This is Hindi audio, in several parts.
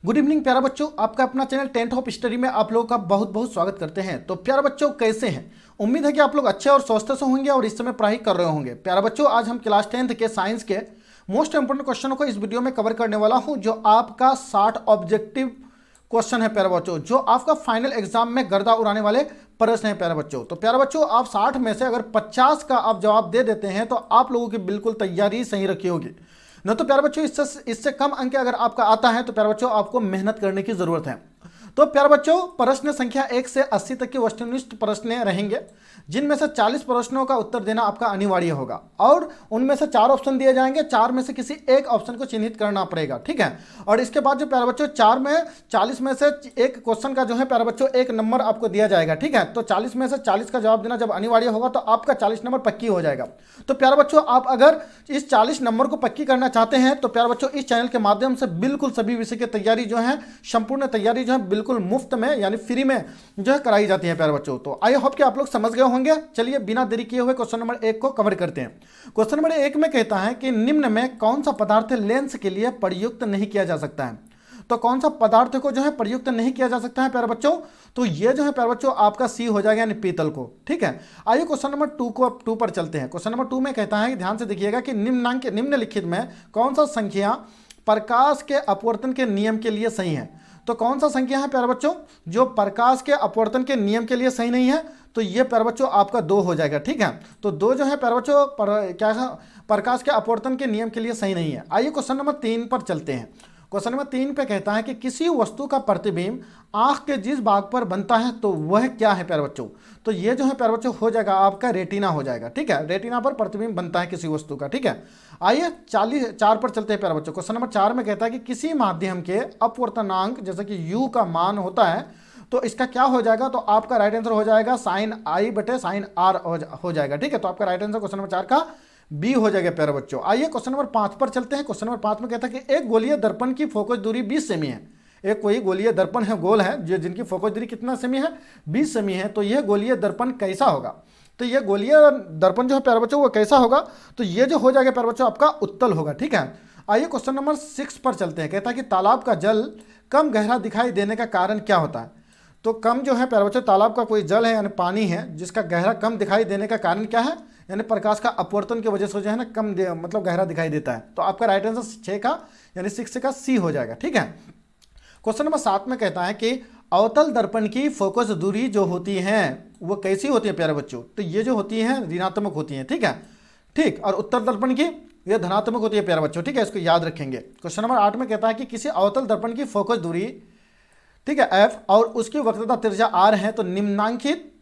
गुड इवनिंग प्यारा बच्चों, आपका अपना चैनल टेंथ ऑफ स्टडी में आप लोगों का बहुत बहुत स्वागत करते हैं। तो प्यारा बच्चों कैसे हैं? उम्मीद है कि आप लोग अच्छे और स्वस्थ से होंगे और इस समय पढ़ाई कर रहे होंगे। प्यारा बच्चों, आज हम क्लास 10th के साइंस के मोस्ट इंपोर्टेंट क्वेश्चनों को इस वीडियो में कवर करने वाला हूं, जो आपका 60 ऑब्जेक्टिव क्वेश्चन है प्यारा बच्चों, जो आपका फाइनल एग्जाम में गर्दा उड़ाने वाले प्रश्न है प्यारा बच्चों। तो प्यारा बच्चों, आप 60 में से अगर 50 का आप जवाब दे देते हैं तो आप लोगों की बिल्कुल तैयारी सही रखी होगी। न तो प्यारे बच्चों इससे कम अंक अगर आपका आता है तो प्यारे बच्चों आपको मेहनत करने की जरूरत है। तो प्यारे बच्चों, प्रश्न संख्या 1 से 80 तक की वस्तुनिष्ठ प्रश्न रहेंगे, जिनमें से 40 प्रश्नों का उत्तर देना आपका अनिवार्य होगा और उनमें से 4 ऑप्शन दिए जाएंगे। 4 में से किसी एक ऑप्शन को चिन्हित करना पड़ेगा, ठीक है। और इसके बाद जो प्यारे बच्चों 40 में से एक क्वेश्चन का जो है प्यारे बच्चों 1 नंबर आपको दिया जाएगा, ठीक है। तो 40 में से 40 का जवाब देना जब अनिवार्य होगा तो आपका 40 नंबर पक्की हो जाएगा। तो प्यारे बच्चों, आप अगर इस 40 नंबर को पक्की करना चाहते हैं तो प्यारे बच्चों इस चैनल के माध्यम से बिल्कुल सभी विषय की तैयारी जो है, संपूर्ण तैयारी जो है बिल्कुल मुफ्त में यानी फ्री में जो है कराई जाती है प्यारे बच्चों। तो आई होप कि आप लोग समझ गए होंगे। चलिए बिना देरी किए हुए क्वेश्चन नंबर 1 को कवर करते हैं। क्वेश्चन नंबर 1 में कहता है कि निम्न में कौन सा पदार्थ लेंस के लिए प्रयुक्त नहीं किया जा सकता है। तो कौन सा पदार्थ को जो है प्रयुक्त नहीं किया जा सकता है प्यारे बच्चों? तो ये जो है प्यारे बच्चों आपका सी हो जाएगा, यानी पीतल को, ठीक है। आइए क्वेश्चन नंबर 2 पर चलते हैं। क्वेश्चन नंबर 2 में कहता है कि ध्यान से देखिएगा कि निम्नलिखित में कौन सा संख्या प्रकाश के अपवर्तन के नियम के लिए सही है। तो कौन सा संख्या है प्यारे बच्चों जो प्रकाश के अपवर्तन के नियम के लिए सही नहीं है? तो ये प्यारे बच्चों आपका 2 हो जाएगा, ठीक है। तो 2 जो है प्यारे बच्चों क्या है, प्रकाश के अपवर्तन के नियम के लिए सही नहीं है। आइए क्वेश्चन नंबर 3 पर चलते हैं। क्वेश्चन नंबर 3 पे कहता है कि किसी वस्तु का प्रतिबिंब आंख के जिस भाग पर बनता है तो वह क्या है प्यारे बच्चों? तो ये जो है प्यारे बच्चों हो जाएगा आपका रेटिना हो जाएगा, ठीक है। रेटिना पर प्रतिबिंब बनता है किसी वस्तु का, ठीक है। आइए 4 पर चलते हैं प्यारे बच्चों। क्वेश्चन नंबर 4 में कहता है कि किसी माध्यम के अपवर्तनांक जैसे कि u का मान होता है तो इसका क्या हो जाएगा? तो आपका राइट आंसर हो जाएगा साइन आई बटे साइन आर हो जाएगा, ठीक है। तो आपका राइट आंसर क्वेश्चन नंबर 4 का बी हो जाएगा प्यारे बच्चों। आइए क्वेश्चन नंबर 5 पर चलते हैं। क्वेश्चन नंबर 5 में कहता है कि एक गोलीय दर्पण की फोकस दूरी 20 सेमी है। एक कोई गोलीय दर्पण है, गोल है, जो जिनकी फोकस दूरी कितना सेमी है? 20 सेमी है। तो यह गोलीय दर्पण कैसा होगा? तो ये गोलीय दर्पण जो है प्यारे बच्चों वो कैसा होगा? तो ये जो हो जाएगा प्यारे बच्चों आपका उत्तल होगा, ठीक है। आइए क्वेश्चन नंबर 6 पर चलते हैं। कहता है कि तालाब का जल कम गहरा दिखाई देने का कारण क्या होता है? तो कम जो है प्यारे बच्चों तालाब का कोई जल है यानी पानी है जिसका गहरा कम दिखाई देने का कारण क्या है? यानी प्रकाश का अपवर्तन की वजह से जो है ना कम मतलब गहरा दिखाई देता है। तो आपका राइट आंसर 6 का यानी 6 का सी हो जाएगा, ठीक है। क्वेश्चन नंबर 7 में कहता है कि अवतल दर्पण की फोकस दूरी जो होती है वो कैसी होती है प्यारे बच्चों? तो ये जो होती है ऋणात्मक होती है, ठीक है, ठीक। और उत्तर दर्पण की ये धनात्मक होती है प्यारे बच्चों, ठीक है, इसको याद रखेंगे। क्वेश्चन नंबर 8 में कहता है कि किसी अवतल दर्पण की फोकस दूरी, ठीक है, एफ और उसकी वक्रता त्रिज्या आर है, तो निम्नांकित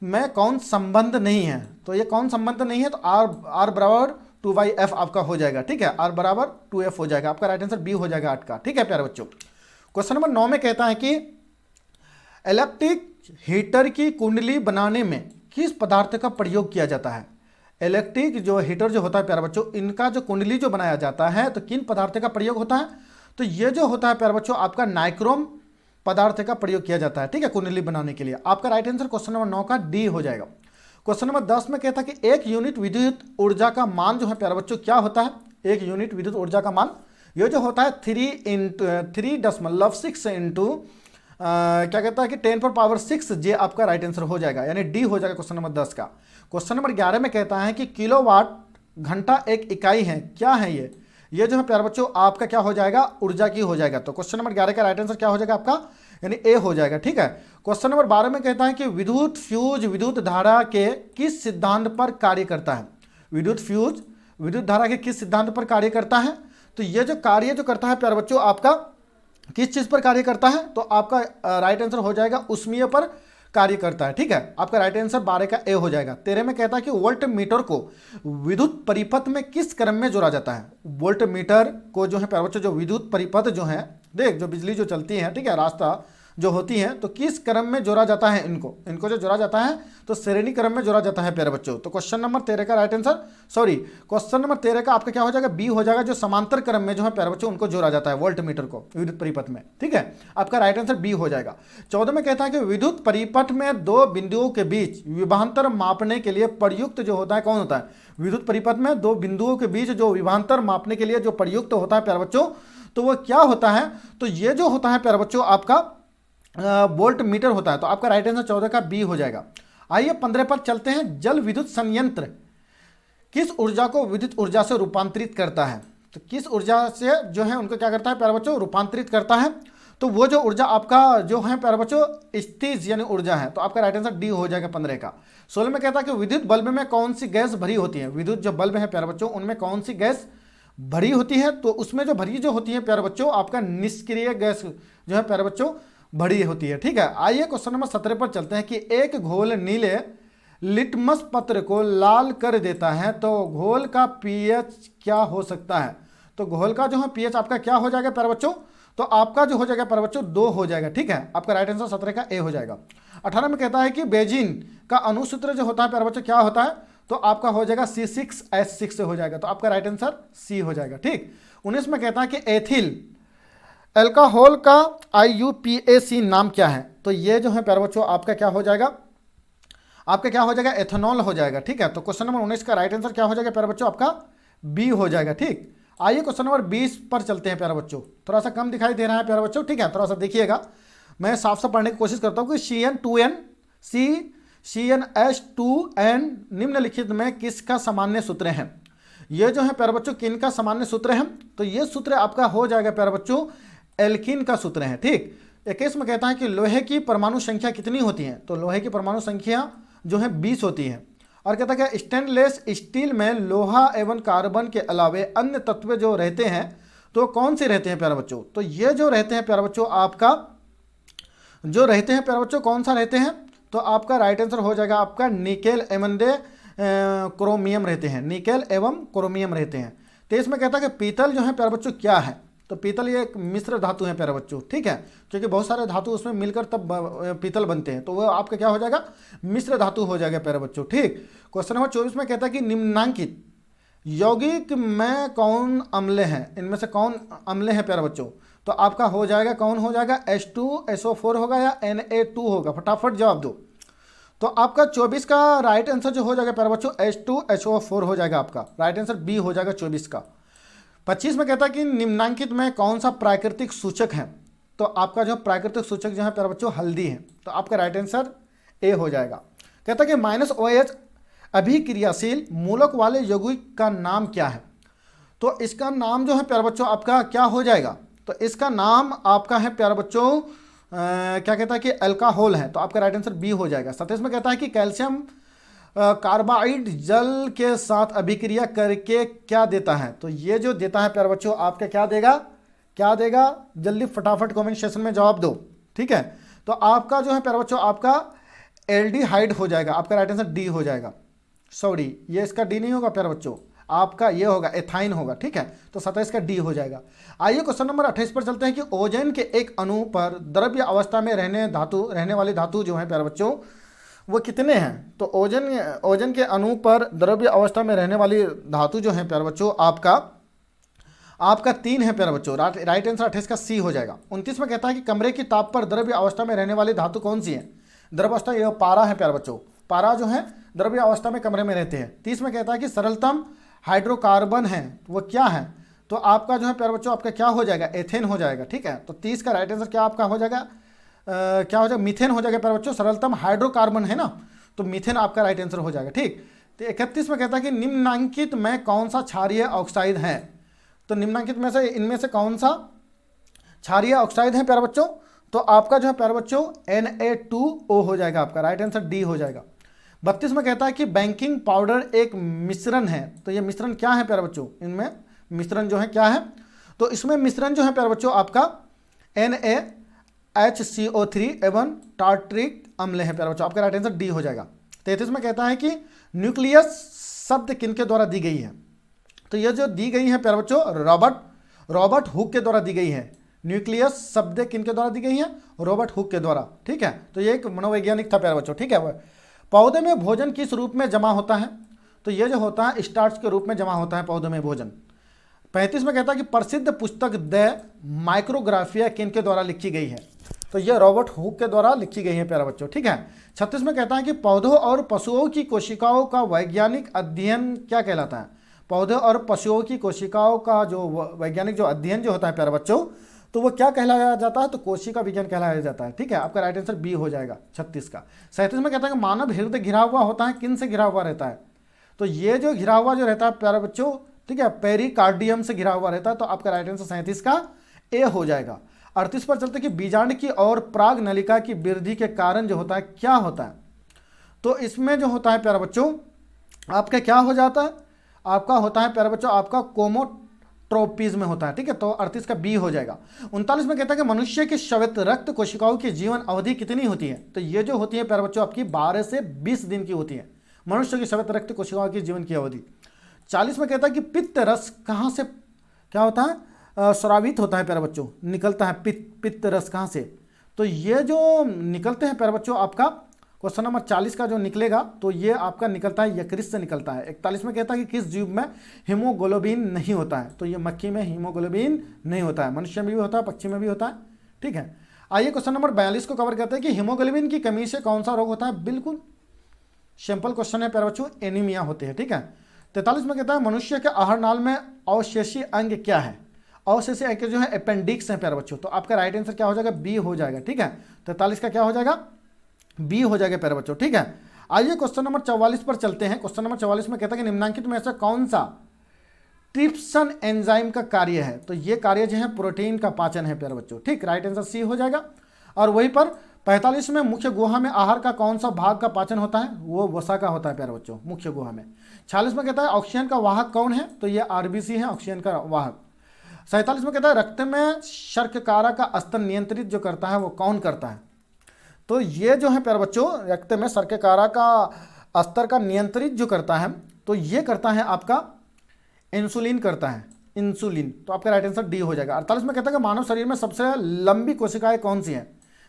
में कौन संबंध नहीं है? तो ये कौन संबंध नहीं है? तो आर बराबर 2/f आपका हो जाएगा, ठीक है। आर बराबर 2f हो जाएगा। आपका राइट आंसर बी हो जाएगा 8 का, ठीक है प्यारे बच्चों। क्वेश्चन नंबर 9 में कहता है कि इलेक्ट्रिक हीटर की कुंडली बनाने में किस पदार्थ का प्रयोग किया जाता है? इलेक्ट्रिक जो हीटर जो होता है प्यारे बच्चों, इनका जो कुंडली जो बनाया जाता है तो किन पदार्थ का प्रयोग होता है? तो ये जो होता है प्यारे बच्चों आपका नाइक्रोम पदार्थ का प्रयोग किया जाता है, ठीक है, कुंडली बनाने के लिए। आपका राइट आंसर क्वेश्चन नंबर 9 का डी हो जाएगा। क्वेश्चन नंबर 10 में कहता है कि एक यूनिट विद्युत ऊर्जा का मान जो है प्यारे बच्चों क्या होता है? एक यूनिट विद्युत ऊर्जा का मान ये जो होता है 3.6 इंटू क्या कहता है कि 10⁻6 जे आपका राइट आंसर हो जाएगा, यानी डी हो जाएगा क्वेश्चन नंबर 10 का। क्वेश्चन नंबर 11 में कहता है कि किलोवाट घंटा एक इकाई है, क्या है ये? ये जो है प्यारे बच्चों आपका क्या हो जाएगा? ऊर्जा की हो जाएगा। तो क्वेश्चन नंबर 11 का राइट आंसर क्या हो जाएगा आपका? यानी ए हो जाएगा, ठीक है। क्वेश्चन नंबर 12 में कहता है कि विद्युत फ्यूज विद्युत धारा के किस सिद्धांत पर कार्य करता है? विद्युत फ्यूज विद्युत धारा के किस सिद्धांत पर कार्य करता है? तो ये जो कार्य जो करता है प्यारे बच्चों आपका किस चीज पर कार्य करता है? तो आपका राइट आंसर हो जाएगा उष्मीय पर कार्य करता है, ठीक है। आपका राइट आंसर 12 का ए हो जाएगा। 13 में कहता है कि वोल्ट मीटर को विद्युत परिपथ में किस क्रम में जोड़ा जाता है? वोल्ट मीटर को जो है प्यारे बच्चों जो विद्युत परिपथ जो है, देख जो बिजली जो चलती है, ठीक है, रास्ता जो होती हैं तो किस क्रम में जोड़ा जाता है? इनको जो जोड़ा जाता है तो श्रेणी क्रम में जोड़ा जाता है प्यारे बच्चों। तो क्वेश्चन नंबर 13 का right answer, sorry question number 13 का आपका क्या हो जाएगा? बी हो जाएगा, जो समांतर क्रम में जो है प्यारे बच्चों उनको जोड़ा जाता है वोल्ट मीटर को विद्युत परिपथ में। ठीक है, आपका राइट आंसर बी हो जाएगा। 14 में कहता है कि विद्युत परिपथ में दो बिंदुओं के बीच विभवांतर मापने के लिए प्रयुक्त जो होता है कौन होता है? विद्युत परिपथ में दो बिंदुओं के बीच जो विभवांतर मापने के लिए जो प्रयुक्त होता है प्यारे बच्चों, तो वो क्या होता है? तो ये जो होता है प्यारे बच्चों आपका वोल्ट मीटर होता है। तो आपका राइट आंसर 14 का बी हो जाएगा। आइए 15 पर चलते हैं। जल विद्युत संयंत्र किस ऊर्जा को विद्युत ऊर्जा से रूपांतरित करता है? तो किस ऊर्जा से जो है उनको क्या करता है प्यारे बच्चों? रूपांतरित करता है। तो वो जो ऊर्जा आपका जो है प्यारे बच्चों स्थिज यानी ऊर्जा है। तो आपका राइट आंसर डी हो जाएगा 15 का। 16 में कहता है कि विद्युत बल्ब में कौन सी गैस भरी होती है? विद्युत जो बल्ब है प्यारे बच्चों उनमें कौन सी गैस भरी होती है? तो उसमें जो भरी जो होती है प्यारे बच्चों आपका निष्क्रिय गैस जो है प्यारे बच्चों भरी होती है। ठीक है, आइए क्वेश्चन नंबर 17 पर चलते हैं कि एक घोल नीले लिटमस पत्र को लाल कर देता है, तो घोल का पीएच क्या हो सकता है? तो घोल का जो है पीएच आपका क्या हो जाएगा प्यारे बच्चों? तो आपका जो हो जाएगा प्यारे बच्चों 2 हो जाएगा। ठीक है, आपका राइट आंसर 17 का ए हो जाएगा। 18 में कहता है कि बेंजीन का अणुसूत्र जो होता है प्यारे बच्चों क्या होता है? तो आपका हो जाएगा C6H6 से हो जाएगा। तो आपका राइट आंसर सी हो जाएगा। ठीक, 19 में कहता है कि एथिल अल्कोहल का IUPAC नाम क्या है? तो ये जो है प्यारे बच्चों आपका क्या हो जाएगा? आपका क्या हो जाएगा? एथेनॉल हो जाएगा। ठीक है, तो क्वेश्चन नंबर 19 का राइट आंसर क्या हो जाएगा प्यारे बच्चों? आपका बी हो जाएगा। ठीक, आइए क्वेश्चन नंबर 20 पर चलते हैं प्यारे बच्चों। थोड़ा सा कम दिखाई दे रहा है प्यारे बच्चों। ठीक है, थोड़ा सा देखिएगा, मैं साफ साफ पढ़ने की कोशिश करता हूँ कि CN2N निम्नलिखित में किसका सामान्य सूत्र है? ये जो है प्यारे बच्चों किन का सामान्य सूत्र है? तो ये सूत्र आपका हो जाएगा प्यारे बच्चों एल्कीन का सूत्र है। ठीक, 21 में कहता है कि लोहे की परमाणु संख्या कितनी होती है? तो लोहे की परमाणु संख्या जो है 20 होती है। और कहता है कि स्टेनलेस स्टील में लोहा एवं कार्बन के अलावे अन्य तत्व जो रहते हैं तो कौन से रहते हैं प्यारे बच्चों? तो ये जो रहते हैं प्यारे बच्चों आपका जो रहते हैं प्यारे बच्चों कौन सा रहते हैं? तो आपका राइट आंसर हो जाएगा आपका निकेल एवं क्रोमियम रहते हैं। निकेल एवं क्रोमियम रहते हैं। 23 में कहता है कि पीतल जो है प्यारे बच्चों क्या है? तो पीतल ये एक मिश्र धातु है प्यारे बच्चों। ठीक है, क्योंकि बहुत सारे धातु उसमें मिलकर तब पीतल बनते हैं, तो वो आपका क्या हो जाएगा? मिश्र धातु हो जाएगा प्यारे बच्चों। ठीक, क्वेश्चन नंबर 24 में कहता है कि निम्नांकित यौगिक में कौन अम्ल है? इनमें से कौन अम्ल है प्यारे बच्चों? तो आपका हो जाएगा कौन हो जाएगा? H2SO4 होगा या Na2 होगा? फटाफट जवाब दो। तो आपका 24 का राइट आंसर जो हो जाएगा प्यारे बच्चों H2SO4 हो जाएगा। आपका राइट आंसर बी हो जाएगा 24 का। 25 में कहता है कि निम्नांकित में कौन सा प्राकृतिक सूचक है? तो आपका जो प्राकृतिक सूचक जो है प्यारे बच्चों हल्दी है। तो आपका राइट आंसर ए हो जाएगा। कहता है कि -OH अभिक्रियाशील मूलक वाले यौगिक का नाम क्या है? तो इसका नाम जो है प्यारे बच्चों आपका क्या हो जाएगा? तो इसका नाम आपका है प्यारे बच्चों क्या कहता है कि अल्कोहल है। तो आपका राइट आंसर बी हो जाएगा। 27 में कहता है कि कैल्शियम कार्बाइड जल के साथ अभिक्रिया करके क्या देता है? तो ये जो देता है प्यारे बच्चों आपका क्या देगा? क्या देगा? जल्दी फटाफट कमेंट सेक्शन में जवाब दो। ठीक है, तो आपका जो है प्यारे बच्चों आपका एल्डिहाइड हो जाएगा। आपका राइट आंसर डी हो जाएगा। सॉरी, ये इसका डी नहीं होगा प्यारे बच्चों, आपका ये होगा एथाइन होगा। ठीक है, तो 27 का डी हो जाएगा। आइए क्वेश्चन नंबर 28 पर चलते हैं कि ओजोन के एक अणु पर द्रव्य अवस्था में रहने वाली धातु जो है प्यारे बच्चों वो कितने हैं? तो ओजोन के अणु पर द्रव्य अवस्था में रहने वाली धातु जो है प्यारे बच्चों आपका 3 है प्यारे बच्चों। राइट आंसर 28 का सी हो जाएगा। 29 में कहता है कि कमरे की ताप पर द्रव्य अवस्था में रहने वाली धातु कौन सी है? द्रव्य अवस्था ये पारा है प्यारे बच्चों। पारा जो है द्रव्य अवस्था में कमरे में रहते हैं। 30 में कहता है कि सरलतम हाइड्रोकार्बन है वो क्या है? तो आपका जो है प्यारे बच्चों आपका क्या हो जाएगा? एथेन हो जाएगा। ठीक है, तो 30 का राइट आंसर क्या आपका हो जाएगा? क्या हो जाएगा? मीथेन हो जाएगा प्यारे बच्चों। सरलतम हाइड्रोकार्बन है ना, तो मीथेन आपका राइट आंसर हो जाएगा। ठीक, तो 31 में कहता है कि निम्नांकित में कौन सा क्षारीय ऑक्साइड है? तो निम्नांकित में से इनमें से कौन सा क्षारीय ऑक्साइड है प्यारे बच्चों? तो आपका जो है प्यारे बच्चों Na2O हो जाएगा। आपका राइट आंसर डी हो जाएगा। 32 में कहता है कि बेकिंग पाउडर एक मिश्रण है। तो ये मिश्रण क्या है प्यारे बच्चों? इनमें मिश्रण जो है क्या है? तो इसमें मिश्रण जो है प्यारे बच्चों आपका NaHCO3 एवं टार्ट्रिक अम्ल है प्यारे बच्चों। आपका राइट आंसर डी हो जाएगा। 33 में कहता है कि न्यूक्लियस शब्द किनके द्वारा दी गई है? तो ये जो दी गई है प्यारे बच्चों रॉबर्ट हुक के द्वारा दी गई है। न्यूक्लियस शब्द किनके द्वारा दी गई है? रॉबर्ट हुक के द्वारा। ठीक है, तो ये एक मनोवैज्ञानिक था प्यारे बच्चों। ठीक है, पौधे में भोजन किस रूप में जमा होता है? तो ये जो होता है स्टार्च के रूप में जमा होता है पौधों में भोजन। 35 में कहता है कि प्रसिद्ध पुस्तक द माइक्रोग्राफिया किनके द्वारा लिखी गई है? तो ये रॉबर्ट हुक के द्वारा लिखी गई है प्यारे बच्चों। ठीक है, 36 में कहता है कि पौधों और पशुओं की कोशिकाओं का वैज्ञानिक अध्ययन क्या कहलाता है? पौधे और पशुओं की कोशिकाओं का जो वैज्ञानिक जो अध्ययन जो होता है प्यारे बच्चों, तो वो क्या कहलाया जाता है? तो कोशिका विज्ञान कहलाया जाता है। ठीक है, आपका राइट आंसर बी हो जाएगा 36 का। 37 में कहता है कि मानव हृदय घिरा हुआ होता है, किन से घिरा हुआ रहता है? तो ये जो घिरा हुआ जो रहता है प्यारे बच्चों, ठीक है, पेरिकार्डियम से घिरा हुआ रहता है। तो आपका राइट आंसर 37 का ए हो जाएगा। 38 पर चलते कि बीजांड की और प्राग नलिका की वृद्धि के कारण जो होता है क्या होता है? तो इसमें जो होता है प्यारे बच्चों आपका क्या हो जाता है? आपका होता है प्यारे बच्चों आपका कोमोट्रोपिज्म में होता है। ठीक है, तो 38 का बी हो जाएगा। 39 में कहता है कि मनुष्य की श्वेत रक्त कोशिकाओं की जीवन अवधि कितनी होती है? तो ये जो होती है प्यारे बच्चों आपकी 12 से 20 दिन की होती है मनुष्य की श्वेत रक्त कोशिकाओं की जीवन की अवधि। 40 में कहता है कि पित्त रस कहाँ से क्या होता है? स्रावित होता है प्यारे बच्चों, निकलता है पित्त रस कहाँ से? तो ये जो निकलते हैं प्यारे बच्चों आपका क्वेश्चन नंबर 40 का जो निकलेगा तो ये आपका निकलता है यकृत से निकलता है। 41 में कहता है कि किस जीव में हीमोग्लोबिन नहीं होता है? तो ये मक्खी में हीमोग्लोबिन नहीं होता है, मनुष्य में भी होता है, पक्षी में भी होता है। ठीक है, आइए क्वेश्चन नंबर 42 को कवर करते हैं कि हीमोग्लोबिन की कमी से कौन सा रोग होता है? बिल्कुल सिंपल क्वेश्चन है प्यारे बच्चों, एनीमिया होते हैं। ठीक है, 43 में कहता है मनुष्य के आहार नाल में अवशेषी अंग क्या है? अवशेषी अंग जो है अपेंडिक्स है प्यारे बच्चों। तो आपका राइट आंसर क्या हो जाएगा? बी हो जाएगा। ठीक है, 43 का क्या हो जाएगा? बी हो जाएगा प्यारे बच्चों। ठीक है, आइए क्वेश्चन नंबर 44 पर चलते हैं। क्वेश्चन नंबर 44 में कहता है कि निम्नांकित में से कौन सा ट्रिप्सन एंजाइम का कार्य है? तो ये कार्य जो है प्रोटीन का पाचन है प्यारे बच्चों। ठीक, राइट आंसर सी हो जाएगा। और वहीं पर 45 में मुख्य गुहा में आहार का कौन सा भाग का पाचन होता है? वो वसा का होता है प्यारे बच्चों, मुख्य गुहा में। 46 में कहता है ऑक्सीजन का वाहक कौन है? तो ये आरबीसी है ऑक्सीजन का वाहक। 47 में कहता है रक्त में शर्करा का स्तर नियंत्रित जो करता है वो कौन करता है? तो ये जो है प्यारे बच्चों रक्त में शर्करा का स्तर का नियंत्रित जो करता है तो ये करता है आपका इंसुलिन करता है, इंसुलिन। तो आपका राइट आंसर डी हो जाएगा। 48 में कहता है कि मानव शरीर में सबसे लंबी कोशिकाएं कौन सी हैं?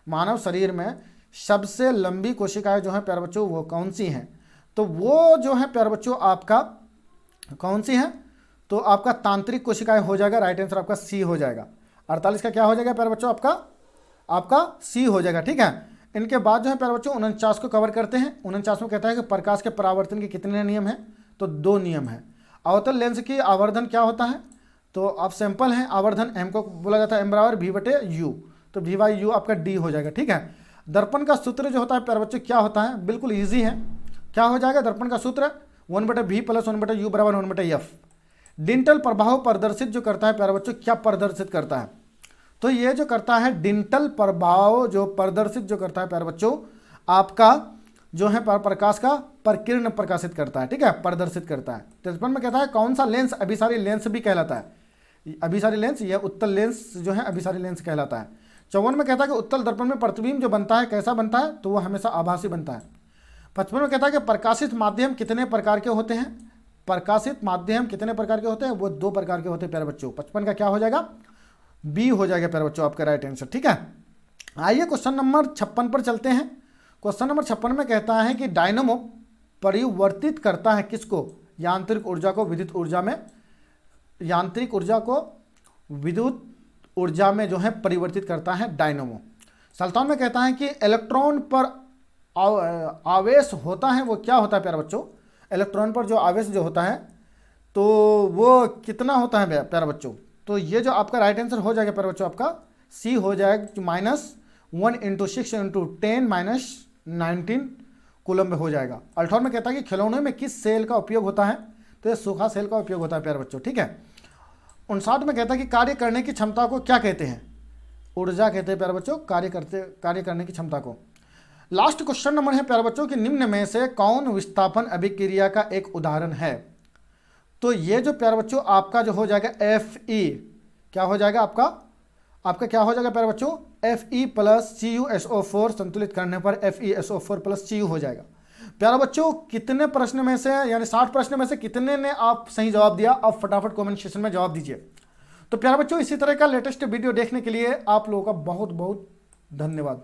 मानव शरीर में सबसे लंबी कोशिकाएं जो है प्यारे बच्चों वो कौन सी हैं? तो वो जो है प्यारे बच्चों आपका कौन सी है? तो आपका तांत्रिक कोशिकाएं हो जाएगा। राइट आंसर आपका सी हो जाएगा। 48 का क्या हो जाएगा प्यारे बच्चों? आपका सी हो जाएगा। ठीक है, इनके बाद जो है प्यारे बच्चों 49 को कवर करते हैं। 49 में कहता है कि प्रकाश के परावर्तन के कितने नियम हैं? तो 2 नियम है। अवतल लेंस की आवर्धन क्या होता है? तो आप सैंपल हैं आवर्धन एम को बोला जाता है एम बराबर वी बटे यू, तो वी बाई यू आपका डी हो जाएगा। ठीक है, दर्पण का सूत्र जो होता है प्यारे बच्चों क्या होता है? बिल्कुल ईजी है। क्या हो जाएगा दर्पण का सूत्र? 1/v + 1/u बराबर 1/f। डिंटल प्रभाव प्रदर्शित जो करता है प्यारे बच्चों क्या प्रदर्शित करता है? तो ये जो करता है डिंटल प्रभाव जो प्रदर्शित जो करता है प्यारे बच्चों आपका जो है प्रकाश का प्रकिरण प्रकाशित करता है। ठीक है, प्रदर्शित करता है। 53 में कहता है कौन सा लेंस अभिसारी लेंस भी कहलाता है? अभिसारी लेंस या उत्तल लेंस जो है अभिसारी लेंस कहलाता है। 54 में कहता है कि उत्तल दर्पण में प्रतिबिंब जो बनता है कैसा बनता है? तो वो हमेशा आभासी बनता है। 55 में कहता है कि प्रकाशित माध्यम कितने प्रकार के होते हैं? प्रकाशित माध्यम कितने प्रकार के होते हैं? वो 2 प्रकार के होते हैं प्यारे बच्चों। 55 का क्या हो जाएगा? बी हो जाएगा प्यारे बच्चों आपका राइट आंसर। ठीक है, आइए क्वेश्चन नंबर 56 पर चलते हैं। क्वेश्चन नंबर 56 में कहता है कि डायनामो परिवर्तित करता है किसको? यांत्रिक ऊर्जा को विद्युत ऊर्जा में, यांत्रिक ऊर्जा को विद्युत ऊर्जा में जो है परिवर्तित करता है डायनामो। 57 में कहता है कि इलेक्ट्रॉन पर आवेश होता है वो क्या होता है प्यारे बच्चों? इलेक्ट्रॉन पर जो आवेश जो होता है तो वो कितना होता है प्यारे बच्चों? तो ये जो आपका राइट आंसर हो जाएगा प्यारे बच्चों आपका सी हो जाएगा -1 × 6 × 10 - 19 कूलम्ब हो जाएगा। 58 में कहता है कि खिलौनों में किस सेल का उपयोग होता है? तो ये सूखा सेल का उपयोग होता है प्यारे बच्चों। ठीक है, 59 में कहता है कि कार्य करने की क्षमता को क्या कहते हैं? ऊर्जा कहते हैं प्यारे बच्चों कार्य करने की क्षमता को। लास्ट क्वेश्चन नंबर है प्यारे बच्चों कि निम्न में से कौन विस्थापन अभिक्रिया का एक उदाहरण है? तो ये जो प्यारे बच्चों आपका जो हो जाएगा Fe क्या हो जाएगा आपका क्या हो जाएगा प्यारे बच्चों? Fe + CuSO4 संतुलित करने पर FeSO4 + Cu हो जाएगा। प्यारे बच्चों कितने प्रश्न में से यानी 60 प्रश्न में से कितने ने आप सही जवाब दिया? आप फटाफट कमेंट सेक्शन में जवाब दीजिए। तो प्यारे बच्चों, इसी तरह का लेटेस्ट वीडियो देखने के लिए आप लोगों का बहुत बहुत धन्यवाद।